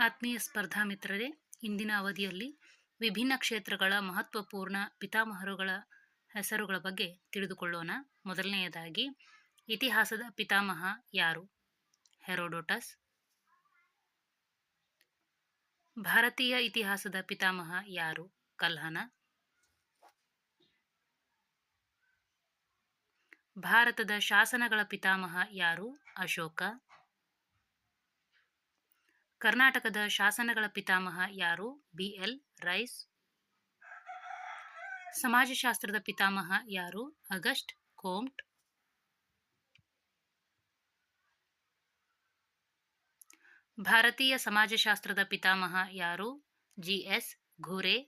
ಆತ್ಮೀಯ ಸ್ಪರ್ಧಾ ಮಿತ್ರರೇ, ಇಂದಿನ ಅವಧಿಯಲ್ಲಿ ವಿಭಿನ್ನ ಕ್ಷೇತ್ರಗಳ ಮಹತ್ವಪೂರ್ಣ ಪಿತಾಮಹರುಗಳ ಹೆಸರುಗಳ ಬಗ್ಗೆ ತಿಳಿದುಕೊಳ್ಳೋಣ. ಮೊದಲನೆಯದಾಗಿ, ಇತಿಹಾಸದ ಪಿತಾಮಹ ಯಾರು? ಹೆರೋಡೋಟಸ್. ಭಾರತೀಯ ಇತಿಹಾಸದ ಪಿತಾಮಹ ಯಾರು? ಕಲ್ಹಣ. ಭಾರತದ ಶಾಸನಗಳ ಪಿತಾಮಹ ಯಾರು? ಅಶೋಕ. ಕರ್ನಾಟಕದ ಶಾಸನಗಳ ಪಿತಾಮಹ ಯಾರು? BL rice. ಸಮಾಜಶಾಸ್ತ್ರದ ಪಿತಾಮಹ ಯಾರು? ಅಗಸ್ಟ್ ಕೋಮ್ಟ್. ಭಾರತೀಯ ಸಮಾಜಶಾಸ್ತ್ರದ ಪಿತಾಮಹ ಯಾರು? GS ಘುರೆ.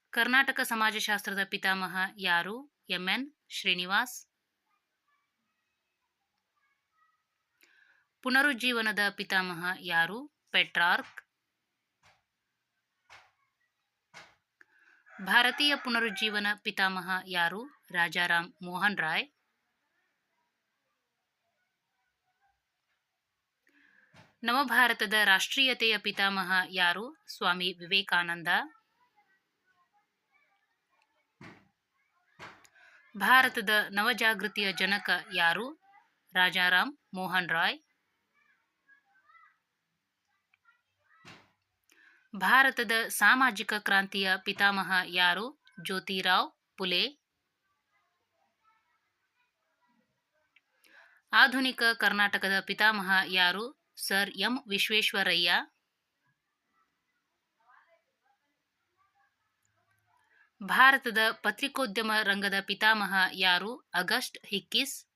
ಕರ್ನಾಟಕ ಸಮಾಜಶಾಸ್ತ್ರದ ಪಿತಾಮಹ ಯಾರು? MN ಶ್ರೀನಿವಾಸ್. ಪುನರುಜ್ಜೀವನದ ಪಿತಾಮಹ ಯಾರು? ಪೆಟ್ರಾರ್ಕ್. ಭಾರತೀಯ ಪುನರುಜ್ಜೀವನ ಪಿತಾಮಹ ಯಾರು? ರಾಜಾರಾಮ್ ಮೋಹನ್ ರಾಯ್. ನವಭಾರತದ ರಾಷ್ಟ್ರೀಯತೆಯ ಪಿತಾಮಹ ಯಾರು? ಸ್ವಾಮಿ ವಿವೇಕಾನಂದ. ಭಾರತದ ನವಜಾಗೃತಿಯ ಜನಕ ಯಾರು? ರಾಜಾರಾಮ್ ಮೋಹನ್ ರಾಯ್. ಭಾರತದ ಸಾಮಾಜಿಕ ಕ್ರಾಂತಿಯ ಪಿತಾಮಹ ಯಾರು? ಜ್ಯೋತಿರಾವ್ ಫುಲೆ. ಆಧುನಿಕ ಕರ್ನಾಟಕದ ಪಿತಾಮಹ ಯಾರು? Sir M Visvesvaraya. ಭಾರತದ ಪತ್ರಿಕೋದ್ಯಮ ರಂಗದ ಪಿತಾಮಹ ಯಾರು? ಅಗಸ್ಟ್ ಹಿಕ್ಕಿಸ್.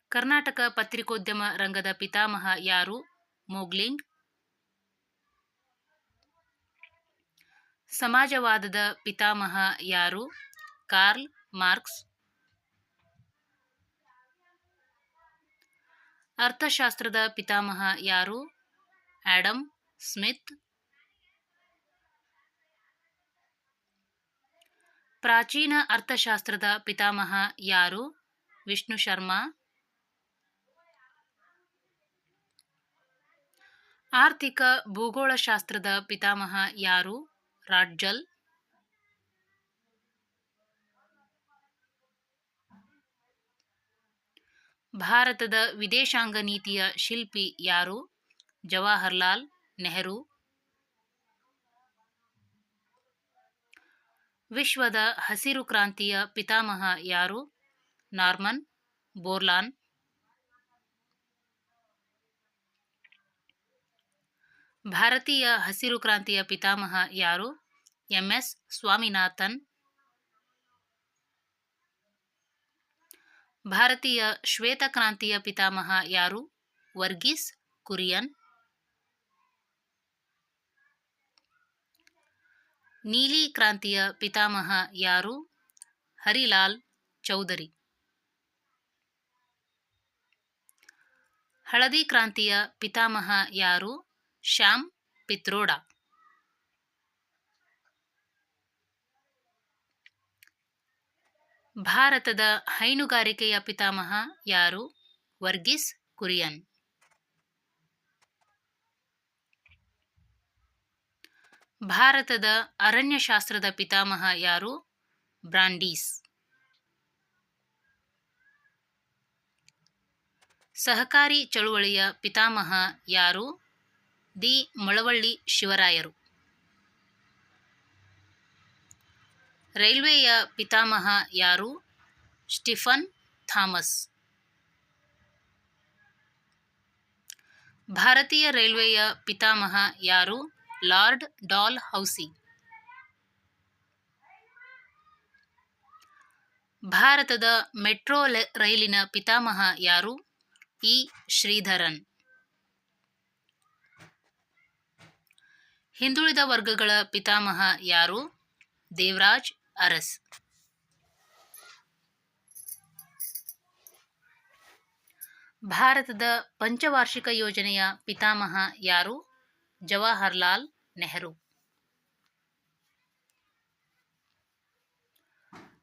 ಕರ್ನಾಟಕ ಪತ್ರಿಕೋದ್ಯಮ ರಂಗದ ಪಿತಾಮಹ ಯಾರು? ಮೋಗ್ಲಿಂಗ್. ಸಮಾಜವಾದದ ಪಿತಾಮಹ ಯಾರು? Karl Marx. ಅರ್ಥಶಾಸ್ತ್ರದ ಪಿತಾಮಹ ಯಾರು? Adam Smith. ಪ್ರಾಚೀನ ಅರ್ಥಶಾಸ್ತ್ರದ ಪಿತಾಮಹ ಯಾರು? ವಿಷ್ಣು ಶರ್ಮಾ. ಆರ್ಥಿಕ ಭೂಗೋಳಶಾಸ್ತ್ರದ ಪಿತಾಮಹ ಯಾರು? ರಾಟ್ಜಲ್. ಭಾರತದ ವಿದೇಶಾಂಗ ನೀತಿಯ ಶಿಲ್ಪಿ ಯಾರು? ಜವಾಹರ್ಲಾಲ್ ನೆಹರು. ವಿಶ್ವದ ಹಸಿರು ಕ್ರಾಂತಿಯ ಪಿತಾಮಹ ಯಾರು? ನಾರ್ಮನ್ ಬೋರ್ಲಾನ್. ಭಾರತೀಯ ಹಸಿರು ಕ್ರಾಂತಿಯ ಪಿತಾಮಹ ಯಾರು? MS ಸ್ವಾಮಿನಾಥನ್. ಭಾರತೀಯ ಶ್ವೇತಕ್ರಾಂತಿಯ ಪಿತಾಮಹ ಯಾರು? ವರ್ಗೀಸ್ ಕುರಿಯನ್. ನೀಲಿ ಕ್ರಾಂತಿಯ ಪಿತಾಮಹ ಯಾರು? ಹರಿಲಾಲ್ ಚೌಧರಿ. ಹಳದಿ ಕ್ರಾಂತಿಯ ಪಿತಾಮಹ ಯಾರು? ಶ್ಯಾಮ್ ಪಿತ್ರೋಡಾ. ಭಾರತದ ಹೈನುಗಾರಿಕೆಯ ಪಿತಾಮಹ ಯಾರು? ವರ್ಗೀಸ್ ಕುರಿಯನ್. ಭಾರತದ ಅರಣ್ಯಶಾಸ್ತ್ರದ ಪಿತಾಮಹ ಯಾರು? ಬ್ರಾಂಡೀಸ್. ಸಹಕಾರಿ ಚಳುವಳಿಯ ಪಿತಾಮಹ ಯಾರು? ದಿ ಮಳವಳ್ಳಿ ಶಿವರಾಯರು. ರೈಲ್ವೆಯ ಪಿತಾಮಹ ಯಾರು? Stephen Thomas. ಭಾರತೀಯ ರೈಲ್ವೆಯ ಪಿತಾಮಹ ಯಾರು? Lord Dalhousie. ಭಾರತದ ಮೆಟ್ರೋ ರೈಲಿನ ಪಿತಾಮಹ ಯಾರು? E ಶ್ರೀಧರನ್. ಹಿಂದುಳಿದ ವರ್ಗಗಳ ಪಿತಾಮಹ ಯಾರು? ದೇವರಾಜ್ ಅರಸ್. ಭಾರತದ ಪಂಚವಾರ್ಷಿಕ ಯೋಜನೆಯ ಪಿತಾಮಹ ಯಾರು? ಜವಾಹರ್ಲಾಲ್ ನೆಹರು.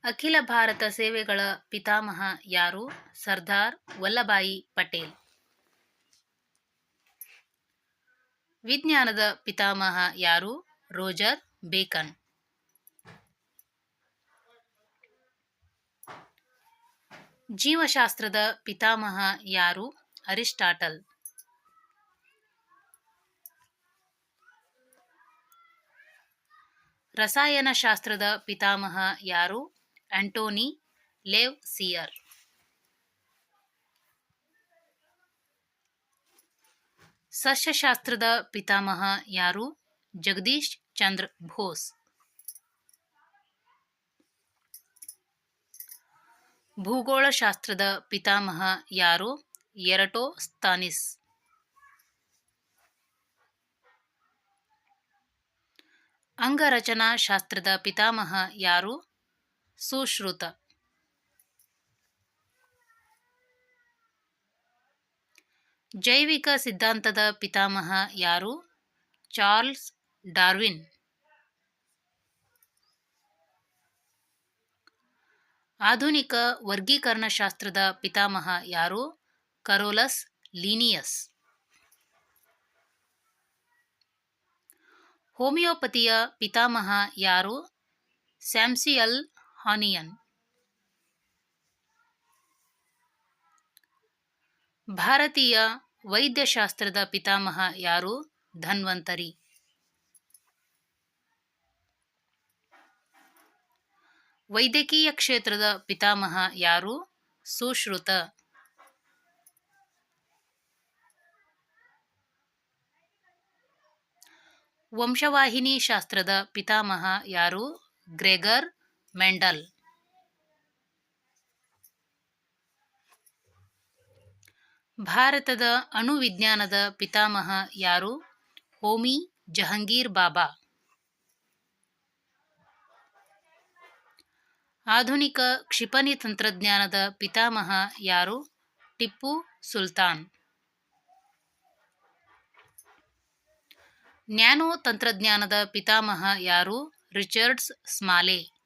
ಅಖಿಲ ಭಾರತ ಸೇವೆಗಳ ಪಿತಾಮಹ ಯಾರು? ಸರ್ದಾರ್ ವಲ್ಲಭಾಯಿ ಪಟೇಲ್. ವಿಜ್ಞಾನದ ಪಿತಾಮಹ ಯಾರು? ರೋಜರ್ ಬೇಕನ್. ಜೀವಶಾಸ್ತ್ರದ ಪಿತಾಮಹ ಯಾರು? ಅರಿಸ್ಟಾಟಲ್. ರಸಾಯನಶಾಸ್ತ್ರದ ಪಿತಾಮಹ ಯಾರು? ಆಂಟೋನಿ ಲೇವ್ಸಿಯರ್. ಸಸ್ಯಶಾಸ್ತ್ರದ ಪಿತಾಮಹ ಯಾರು? ಜಗದೀಶ್ ಚಂದ್ರ ಬೋಸ್. ಭೂಗೋಳಶಾಸ್ತ್ರದ ಪಿತಾಮಹ ಯಾರು? ಎರಟೋಸ್ಥಾನಿಸ್. ಅಂಗರಚನಾಶಾಸ್ತ್ರದ ಪಿತಾಮಹ ಯಾರು? ಸುಶ್ರುತ. ಜೈವಿಕ ಸಿದ್ಧಾಂತದ ಪಿತಾಮಹ ಯಾರು? Charles Darwin. ಆಧುನಿಕ ವರ್ಗೀಕರಣಶಾಸ್ತ್ರದ ಪಿತಾಮಹ ಯಾರು? Carolus Linnaeus. ಹೋಮಿಯೋಪತಿಯ ಪಿತಾಮಹ ಯಾರು? Samuel Hahnemann. ಭಾರತೀಯ ವೈದ್ಯಶಾಸ್ತ್ರದ ಪಿತಾಮಹ ಯಾರು? ಧನ್ವಂತರಿ. ವೈದ್ಯಕೀಯ ಕ್ಷೇತ್ರದ ಪಿತಾಮಹ ಯಾರು? ಸುಶ್ರುತ. ವಂಶವಾಹಿನಿ ಶಾಸ್ತ್ರದ ಪಿತಾಮಹ ಯಾರು? Gregor Mendel. ಭಾರತದ ಅಣುವಿಜ್ಞಾನದ ಪಿತಾಮಹ ಯಾರು? ಹೋಮಿ ಜಹಂಗೀರ್ ಬಾಬಾ. ಆಧುನಿಕ ಕ್ಷಿಪಣಿ ತಂತ್ರಜ್ಞಾನದ ಪಿತಾಮಹ ಯಾರು? ಟಿಪ್ಪು ಸುಲ್ತಾನ್. ನ್ಯಾನೋ ತಂತ್ರಜ್ಞಾನದ ಪಿತಾಮಹ ಯಾರು? ರಿಚರ್ಡ್ಸ್ ಸ್ಮಾಲೆ.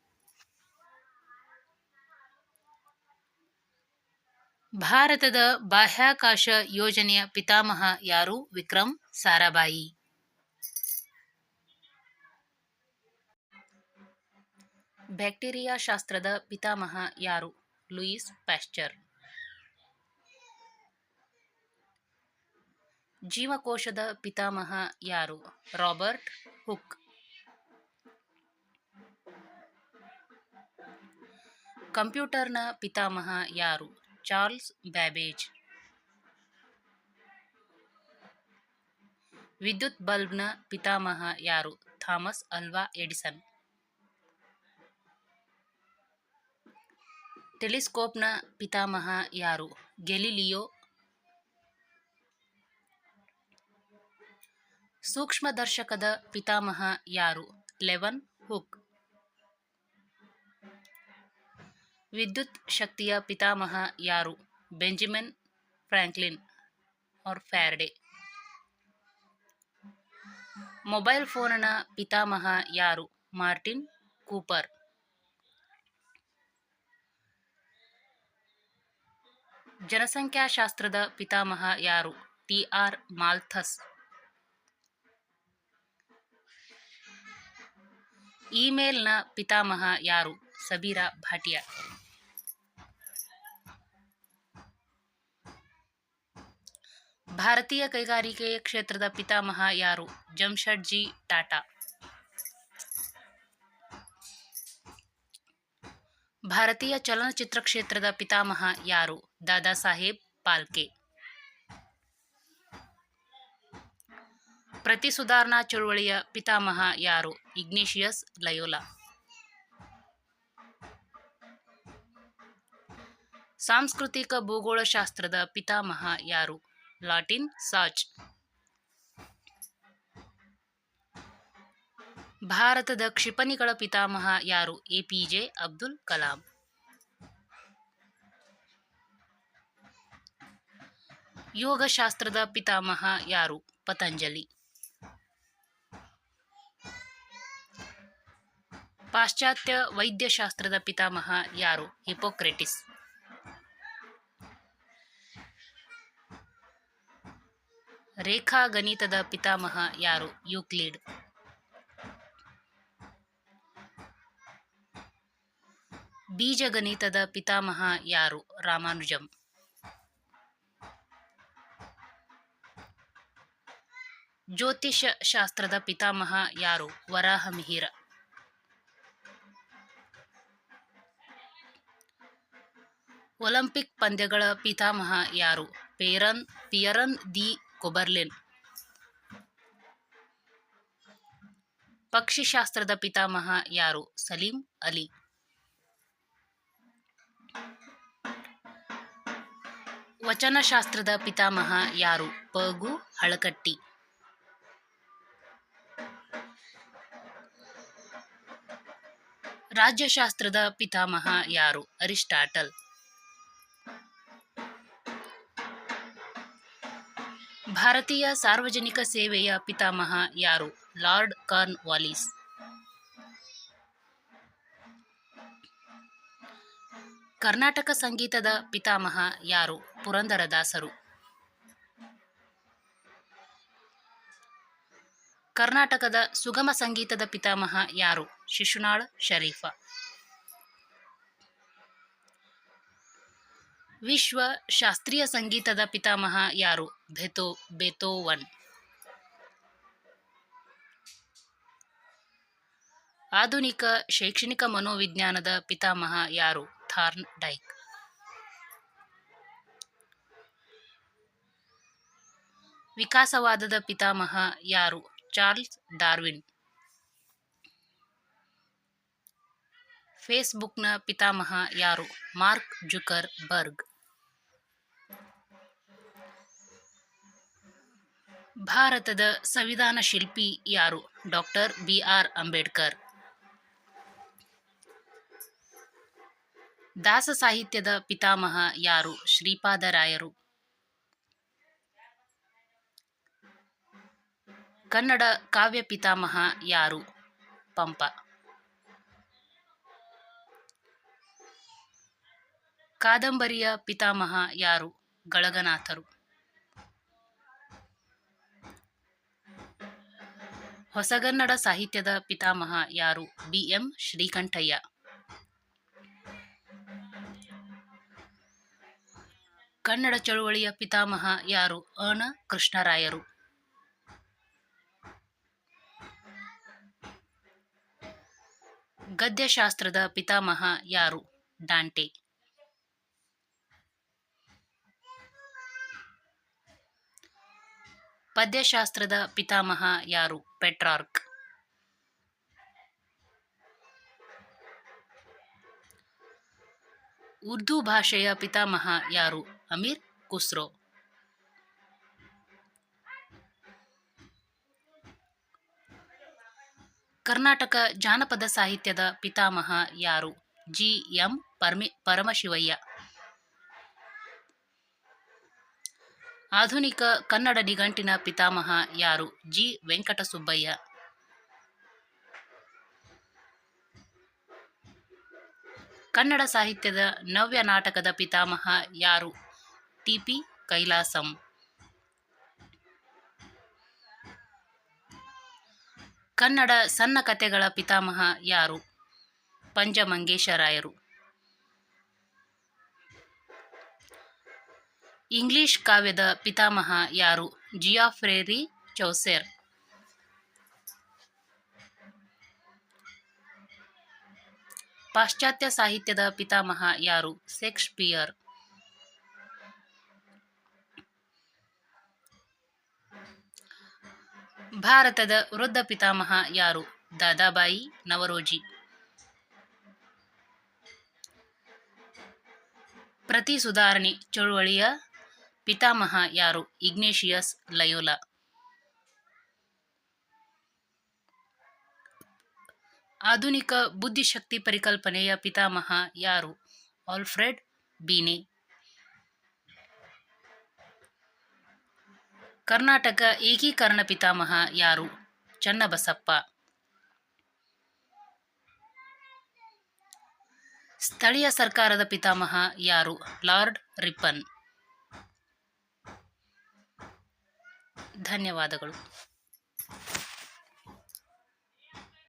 ಭಾರತದ ಬಾಹ್ಯಾಕಾಶ ಯೋಜನೆಯ ಪಿತಾಮಹ ಯಾರು? ವಿಕ್ರಮ್ ಸಾರಾಭಾಯಿ. ಬ್ಯಾಕ್ಟೀರಿಯಾ ಶಾಸ್ತ್ರದ ಪಿತಾಮಹ ಯಾರು? Louis Pasteur. ಜೀವಕೋಶದ ಪಿತಾಮಹ ಯಾರು? Robert Hooke. ಕಂಪ್ಯೂಟರ್ನ ಪಿತಾಮಹ ಯಾರು? Charles Babbage. ವಿದ್ಯುತ್ ಬಲ್ಬ್ನ ಪಿತಾಮಹ ಯಾರು? ಥಾಮಸ್ ಅಲ್ವಾ ಎಡಿಸನ್. ಟೆಲಿಸ್ಕೋಪ್ನ ಪಿತಾಮಹ ಯಾರು? ಗೆಲಿಲಿಯೋ. ಸೂಕ್ಷ್ಮದರ್ಶಕದ ಪಿತಾಮಹ ಯಾರು? Eleven hook. ವಿದ್ಯುತ್ ಶಕ್ತಿಯ ಪಿತಾಮಹ ಯಾರು? Benjamin Franklin Faraday. ಮೊಬೈಲ್ ಫೋನ್ನ ಪಿತಾಮಹ ಯಾರು? Martin Cooper. ಜನಸಂಖ್ಯಾಶಾಸ್ತ್ರದ ಪಿತಾಮಹ ಯಾರು? ಟಿ.ಆರ್. ಮಾಲ್ಥಸ್. ಇಮೇಲ್ನ ಪಿತಾಮಹ ಯಾರು? ಸಬೀರಾ ಭಾಟಿಯಾ. ಭಾರತೀಯ ಕೈಗಾರಿಕೆಯ ಕ್ಷೇತ್ರದ ಪಿತಾಮಹ ಯಾರು? ಜಮ್ಶೆಡ್ಜಿ ಟಾಟಾ. ಭಾರತೀಯ ಚಲನಚಿತ್ರ ಕ್ಷೇತ್ರದ ಪಿತಾಮಹ ಯಾರು? ದಾದಾ ಸಾಹೇಬ್ ಫಾಲ್ಕೆ. ಪ್ರತಿ ಸುಧಾರಣಾ ಚಳುವಳಿಯ ಪಿತಾಮಹ ಯಾರು? Ignatius Loyola. ಸಾಂಸ್ಕೃತಿಕ ಭೂಗೋಳಶಾಸ್ತ್ರದ ಪಿತಾಮಹ ಯಾರು? ಲಾಟಿನ್ ಸಾಚ್. ಭಾರತದ ಕ್ಷಿಪಣಿಗಳ ಪಿತಾಮಹ ಯಾರು? ಎಪಿಜೆ ಅಬ್ದುಲ್ ಕಲಾಂ. ಯೋಗಶಾಸ್ತ್ರದ ಪಿತಾಮಹ ಯಾರು? ಪತಂಜಲಿ. ಪಾಶ್ಚಾತ್ಯ ವೈದ್ಯಶಾಸ್ತ್ರದ ಪಿತಾಮಹ ಯಾರು? ಹಿಪೋಕ್ರೆಟಿಸ್. ರೇಖಾಗಣಿತದ ಪಿತಾಮಹ ಯಾರು? ಯೂಕ್ಲಿಡ್. ಬೀಜಗಣಿತದ ಪಿತಾಮಹ ಯಾರು? ರಾಮಾನುಜಂ. ಜ್ಯೋತಿಷ್ಯ ಶಾಸ್ತ್ರದ ಪಿತಾಮಹ ಯಾರು? ವರಾಹಮಿಹಿರ. ಒಲಿಂಪಿಕ್ ಪಂದ್ಯಗಳ ಪಿತಾಮಹ ಯಾರು? ಪಿಯರನ್ ದಿ ಕೊಬರ್ಲಿನ್. ಪಕ್ಷಿಶಾಸ್ತ್ರದ ಪಿತಾಮಹ ಯಾರು? ಸಲೀಂ ಅಲಿ. ವಚನಶಾಸ್ತ್ರದ ಪಿತಾಮಹ ಯಾರು? ಪ.ಗು. ಹಳಕಟ್ಟಿ. ರಾಜ್ಯಶಾಸ್ತ್ರದ ಪಿತಾಮಹ ಯಾರು? ಅರಿಸ್ಟಾಟಲ್. ಭಾರತೀಯ ಸಾರ್ವಜನಿಕ ಸೇವೆಯ ಪಿತಾಮಹ ಯಾರು? Lord corn Wallis. ಕರ್ನಾಟಕ ಸಂಗೀತದ ಪಿತಾಮಹ ಯಾರು? ಪುರಂದರದಾಸರು. ಕರ್ನಾಟಕದ ಸುಗಮ ಸಂಗೀತದ ಪಿತಾಮಹ ಯಾರು? ಶಿಶುನಾಳ ಶರೀಫ. ವಿಶ್ವ ಶಾಸ್ತ್ರೀಯ ಸಂಗೀತದ ಪಿತಾಮಹ ಯಾರು? ಬೆಥೋವನ್. ಆಧುನಿಕ ಶೈಕ್ಷಣಿಕ ಮನೋವಿಜ್ಞಾನದ ಪಿತಾಮಹ ಯಾರು? ಥಾರ್ನ್ ಡೈಕ್. ವಿಕಾಸವಾದದ ಪಿತಾಮಹ ಯಾರು? Charles Darwin. ಫೇಸ್ಬುಕ್ನ ಪಿತಾಮಹ ಯಾರು? Mark Zuckerberg. ಭಾರತದ ಸಂವಿಧಾನ ಶಿಲ್ಪಿ ಯಾರು? Doctor B R. ಅಂಬೇಡ್ಕರ್. ದಾಸ ಸಾಹಿತ್ಯದ ಪಿತಾಮಹ ಯಾರು? ಶ್ರೀಪಾದರಾಯರು. ಕನ್ನಡ ಕಾವ್ಯ ಪಿತಾಮಹ ಯಾರು? ಪಂಪ. ಕಾದಂಬರಿಯ ಪಿತಾಮಹ ಯಾರು? ಗಳಗನಾಥರು. ಹೊಸಗನ್ನಡ ಸಾಹಿತ್ಯದ ಪಿತಾಮಹ ಯಾರು? ಬಿ.ಎಂ. ಶ್ರೀಕಂಠಯ್ಯ. ಕನ್ನಡ ಚಳುವಳಿಯ ಪಿತಾಮಹ ಯಾರು? ಅ.ನ. ಕೃಷ್ಣರಾಯರು. ಗದ್ಯಶಾಸ್ತ್ರದ ಪಿತಾಮಹ ಯಾರು? ಡಾಂಟೆ. ಪದ್ಯಶಾಸ್ತ್ರದ ಪಿತಾಮಹ ಯಾರು? ಪೆಟ್ರಾರ್ಕ್. ಉರ್ದು ಭಾಷೆಯ ಪಿತಾಮಹ ಯಾರು? ಅಮೀರ್ ಖುಸ್ರೋ. ಕರ್ನಾಟಕ ಜಾನಪದ ಸಾಹಿತ್ಯದ ಪಿತಾಮಹ ಯಾರು? ಜಿ.ಎಂ. ಪರಮಶಿವಯ್ಯ. ಆಧುನಿಕ ಕನ್ನಡ ನಿಘಂಟಿನ ಪಿತಾಮಹ ಯಾರು? ಜಿ. ವೆಂಕಟಸುಬ್ಬಯ್ಯ. ಕನ್ನಡ ಸಾಹಿತ್ಯದ ನವ್ಯ ನಾಟಕದ ಪಿತಾಮಹ ಯಾರು? ಟಿ.ಪಿ. ಕೈಲಾಸಂ. ಕನ್ನಡ ಸಣ್ಣ ಕಥೆಗಳ ಪಿತಾಮಹ ಯಾರು? ಪಂಜ ಮಂಗೇಶರಾಯರು. ಇಂಗ್ಲಿಷ್ ಕಾವ್ಯದ ಪಿತಾಮಹ ಯಾರು? ಜಿಯಾಫ್ರೇರಿ ಚೌಸರ್. ಪಾಶ್ಚಾತ್ಯ ಸಾಹಿತ್ಯದ ಪಿತಾಮಹ ಯಾರು? ಶೇಕ್ಸ್ಪಿಯರ್. ಭಾರತದ ವೃದ್ಧ ಪಿತಾಮಹ ಯಾರು? ದಾದಾಬಾಯಿ ನವರೋಜಿ. ಪ್ರತಿ ಸುಧಾರಣೆ ಚಳುವಳಿಯ ಪಿತಾಮಹ ಯಾರು? Ignatius Loyola. ಆಧುನಿಕ ಬುದ್ಧಿಶಕ್ತಿ ಪರಿಕಲ್ಪನೆಯ ಪಿತಾಮಹ ಯಾರು? ಆಲ್ಫ್ರೆಡ್ ಬೀನೆ. ಕರ್ನಾಟಕ ಏಕೀಕರಣ ಪಿತಾಮಹ ಯಾರು? ಚನ್ನಬಸಪ್ಪ. ಸ್ಥಳೀಯ ಸರ್ಕಾರದ ಪಿತಾಮಹ ಯಾರು? Lord Ripon. ಧನ್ಯವಾದಗಳು.